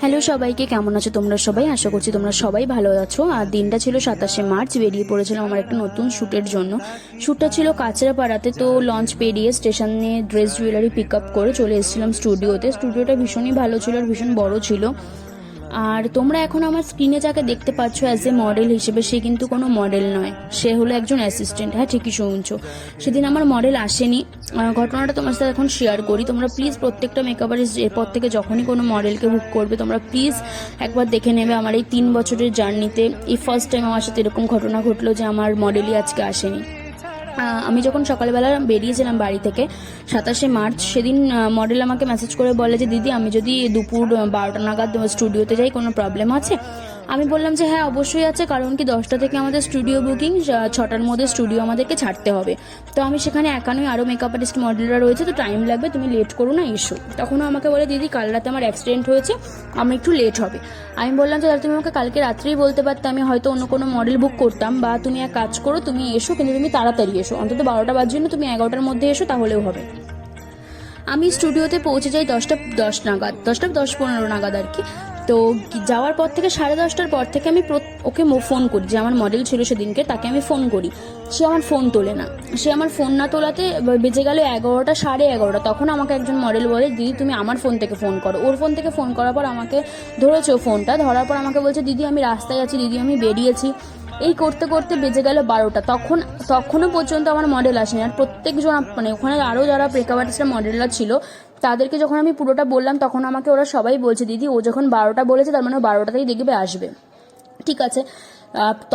Hello সবাইকে, কেমন আছো তোমরা সবাই? আশা করছি তোমরা সবাই ভালো আছো। আর দিনটা ছিল 27শে মার্চ, বেরিয়ে পড়েছিলাম আমার একটা নতুন শ্যুটের জন্য। শ্যুটটা ছিল কাঁচরাপাড়াতে। তো লঞ্চ পেরিয়ে স্টেশনে ড্রেস জুয়েলারি পিক আপ করে চলে এসেছিলাম স্টুডিওতে। স্টুডিওটা ভীষণই ভালো ছিল আর ভীষণ বড় ছিল। আর তোমরা এখন আমার স্ক্রিনে যাকে দেখতে পাচ্ছ অ্যাজ এ মডেল হিসেবে, সে কিন্তু কোনো মডেল নয়, সে হলো একজন অ্যাসিস্ট্যান্ট। হ্যাঁ, ঠিকই শুনছো, সেদিন আমার মডেল আসেনি। ঘটনাটা তোমার সাথে এখন শেয়ার করি। তোমরা প্লিজ প্রত্যেকটা মেকআপ আর্টিস্ট এরপর থেকে যখনই কোনো মডেলকে বুক করবে, তোমরা প্লিজ একবার দেখে নেবে আমার এই 3 বছরের জার্নিতে এই ফার্স্ট টাইম আমার সাথে এরকম ঘটনা ঘটলো যে আমার মডেলই আজকে আসেনি। আমি যখন সকালবেলা বেরিয়েছিলাম বাড়ি থেকে 27শে মার্চ, সেদিন মডেল আমাকে মেসেজ করে বলে যে দিদি, আমি যদি দুপুর 12টা নাগাদ স্টুডিওতে যাই, কোনো প্রবলেম আছে? আমি বললাম যে হ্যাঁ অবশ্যই আছে, কারণ কি 10টা থেকে আমাদের স্টুডিও বুকিং, 6টার মধ্যে স্টুডিও আমাদেরকে ছাড়তে হবে। তো আমি সেখানে একা নই, আরও মেকআপ আর্টিস্ট মডেলরা রয়েছে, তো টাইম লাগবে, তুমি লেট করো না, এসো। তখনও আমাকে বলে দিদি কাল রাতে আমার অ্যাক্সিডেন্ট হয়েছে, আমার একটু লেট হবে। আমি বললাম যে তুমি আমাকে কালকে রাত্রেই বলতে পারতে, আমি হয়তো অন্য কোনো মডেল বুক করতাম, বা তুমি এক কাজ করো, তুমি এসো, কিন্তু তুমি তাড়াতাড়ি এসো, অন্তত 12টা বাজছে না, তুমি 11টার মধ্যে এসো, তাহলেও হবে। আমি স্টুডিওতে পৌঁছে যাই 10টা 10 নাগাদ, 10টা 10-15 নাগাদ আর কি। তো যাওয়ার পর থেকে 10:30টার পর থেকে আমি ওকে ফোন করি, যে আমার মডেল ছিল সেদিনকে, তাকে আমি ফোন করি। সে আমার ফোন তোলে না। সে আমার ফোন না তোলাতে বেজে গেল 11টা 11:30। তখন আমাকে একজন মডেল বলে, দিদি তুমি আমার ফোন থেকে ফোন করো। ওর ফোন থেকে ফোন করার পর আমাকে ধরেছে ও ফোনটা। ধরার পর আমাকে বলছে, দিদি আমি রাস্তায় আছি, দিদি আমি বেরিয়েছি। এই করতে করতে বেজে গেল 12টা। তখনও পর্যন্ত আমার মডেল আসেনি। আর প্রত্যেকজন, মানে ওখানে আরও যারা মেকআপ আর্টিস্টরা মডেলরা ছিল, তাদেরকে যখন আমি পুরোটা বললাম, তখন আমাকে ওরা সবাই বলছে, দিদি ও যখন 12টা বলেছে, তার মানে 12টাতেই দেখবে আসবে। ঠিক আছে,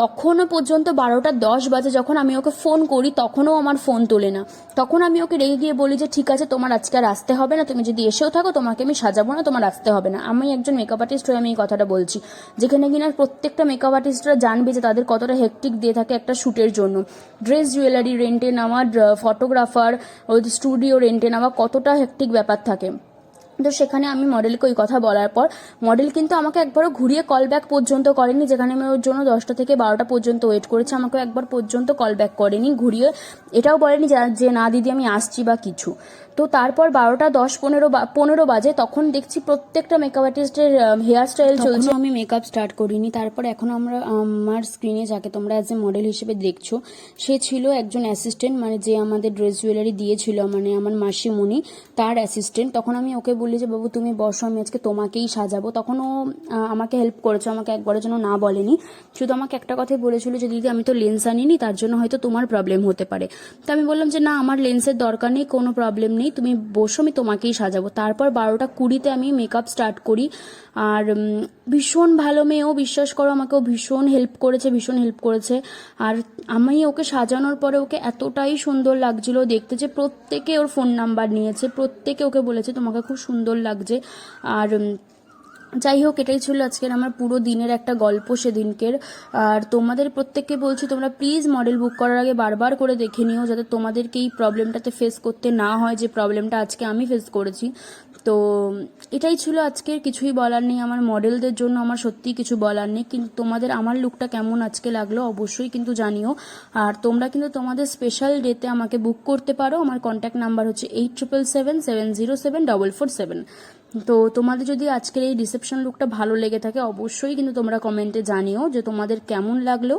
তখনও পর্যন্ত 12টা 10 বাজে যখন আমি ওকে ফোন করি, তখনও আমার ফোন তোলে না। তখন আমি ওকে রেগে গিয়ে বলি যে ঠিক আছে, তোমার আজকে আর আসতে হবে না, তুমি যদি এসেও থাকো তোমাকে আমি সাজাবো না, তোমার আসতে হবে না। আমি একজন মেকআপ আর্টিস্ট হয়ে আমি এই কথাটা বলছি, যেখানে কিনা প্রত্যেকটা মেকআপ আর্টিস্টরা জানবে যে তাদের কতটা হেক্টিক দিয়ে থাকে একটা শ্যুটের জন্য। ড্রেস জুয়েলারি রেন্টে নেওয়া, ফটোগ্রাফার, ওই স্টুডিও রেন্টে নেওয়া, কতটা হেক্টিক ব্যাপার থাকে। তো সেখানে আমি মডেলকে ওই কথা বলার পর মডেল কিন্তু আমাকে একবারও ঘুরিয়ে কল ব্যাক পর্যন্ত করেনি। যেখানে আমি ওর জন্য 10টা থেকে 12টা পর্যন্ত ওয়েট করেছি, আমাকে একবার পর্যন্ত কল ব্যাক করেনি, ঘুরিয়ে এটাও বলেনি যে না দিদি আমি আসছি বা কিছু। তো তারপর 12টা 10-15 বাজে, তখন দেখছি প্রত্যেকটা মেকআপ আর্টিস্টের হেয়ার স্টাইল চলছে। আমি মেকআপ স্টার্ট করিনি। তারপর এখন আমার স্ক্রিনে যাকে তোমরা অ্যাজ এ মডেল হিসেবে দেখছো, সে ছিল একজন অ্যাসিস্ট্যান্ট, মানে যে আমাদের ড্রেস জুয়েলারি দিয়েছিল, মানে আমার মাসিমণি, তার অ্যাসিস্ট্যান্ট। তখন আমি ওকে বললি যে বাবু তুমি বসো, আমি আজকে তোমাকেই সাজাবো। তখন ও আমাকে হেল্প করেছে, আমাকে একবারের জন্য না বলেনি, শুধু আমাকে একটা কথাই বলেছিল যে দিদি আমি তো লেন্স আনিনি, তার জন্য হয়তো তোমার প্রবলেম হতে পারে। তো আমি বললাম যে না, আমার লেন্সের দরকার নেই, কোনো প্রবলেম নেই, তুমি বসো, আমি তোমাকেই সাজাবো। তারপর 12টা 20-তে আমি মেকআপ স্টার্ট করি। আর ভীষণ ভালো মেয়েও, বিশ্বাস করো, আমাকেও ভীষণ হেল্প করেছে। আর আমি ওকে সাজানোর পরে ওকে এতটাই সুন্দর লাগছিল দেখতে, যে প্রত্যেকে ওর ফোন নাম্বার নিয়েছে, প্রত্যেকে ওকে বলেছে তোমাকে খুব সুন্দর লাগছে। আর যাই হোক, এটাই ছিল আজকের আমার পুরো দিনের একটা গল্প সেদিনকের। আর তোমাদের প্রত্যেককে বলছি, তোমরা প্লিজ মডেল বুক করার আগে বারবার করে দেখে নিও, যাতে তোমাদেরকে এই প্রবলেমটাতে ফেস করতে না হয়, যে প্রবলেমটা আজকে আমি ফেস করেছি। তো এটাই ছিল আজকের, কিছুই বলার নেই আমার মডেলদের জন্য, আমার সত্যিই কিছু বলার নেই। কিন্তু তোমাদের আমার লুকটা কেমন আজকে লাগলো অবশ্যই কিন্তু জানিও। আর তোমরা কিন্তু তোমাদের স্পেশাল ডেতে আমাকে বুক করতে পারো। আমার কন্ট্যাক্ট নাম্বার হচ্ছে 8777707447। তো তোমাদের যদি আজকের এই রিসেপশন লুকটা ভালো লেগে থাকে, অবশ্যই কিন্তু তোমরা কমেন্টে জানিও যে তোমাদের কেমন লাগলো।